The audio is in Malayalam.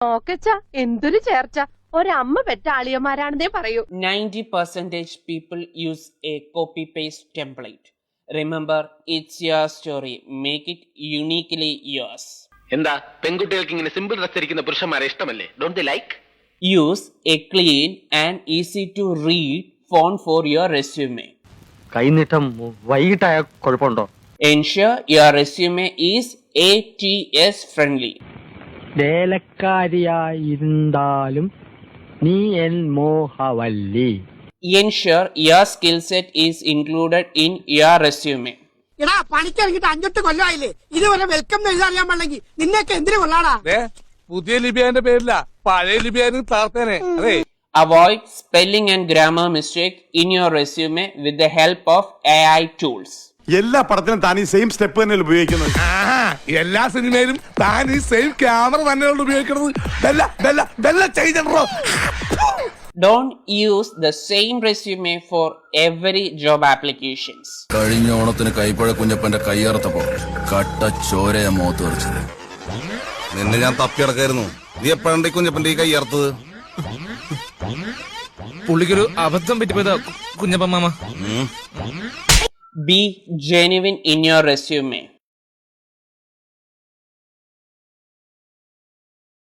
ഓക്കെച്ച എന്തൊരു ചേർച്ച ഒരമ്മ പെറ്റ ആളിയന്മാരാണെന്നേ പറയൂ. 90% people use a copy-paste template. Remember, it's your story. Make it uniquely yours. എന്താ പെൺകുട്ടികൾക്ക് ഇങ്ങനെ സിമ്പിൾ ഡ്രസ് ധരിക്കുന്ന പുരുഷന്മാരെ ഇഷ്ടമല്ലേ? Don't they like? Use a clean and easy to read font for your resume. കൈനീട്ടം വൈകിട്ടായ കുഴപ്പമുണ്ടോ? Ensure your resume is ATS friendly. വേലക്കാരിയായിരുന്നാലും നീ N മോഹവല്ലി. Ensure your skill set is included in your resume. എടാ പണിക്കിറങ്ങിട്ട് 5-8 കൊല്ലമായില്ലേ, ഇതുവരെ വെൽക്കം എഴുതാറിയാൻ പാടില്ലെങ്കിൽ നിന്നൊക്കെ എന്തിനു കൊള്ളാടാ? പുതിയ ലിബിയാന്റെ പേരില്ല, പഴയ ലിബിയാനും താർത്തേനെ. അതെ, Avoid spelling and grammar mistake in your resume with the help of AI tools. എല്ലാ പടത്തിനും താൻ ഈ സെയിം സ്റ്റെപ്പ് തന്നെയാണ് ഉപയോഗിക്കുന്നത്. എല്ലാ സിനിമയിലും താൻ ഈ സെയിം ക്യാമറ തന്നെയാണ് ഉപയോഗിക്കുന്നത്. Don't use the same resume for every job applications. കഴിഞ്ഞ ഓണത്തിന് കൈപ്പഴ കുഞ്ഞപ്പന്റെ കയ്യറുത്തപ്പോ കട്ട ചോരയ മോത്ത് വരച്ചത്. നിന്നെ ഞാൻ തപ്പിയിറക്കായിരുന്നു. നീ എപ്പോഴാണ് കുഞ്ഞപ്പന്റെ ഈ കയ്യറുത്തത്? പുള്ളിക്കൊരു അബദ്ധം പറ്റിപ്പോയതാ കുഞ്ഞപ്പൻ മാമ. Be genuine in your resume.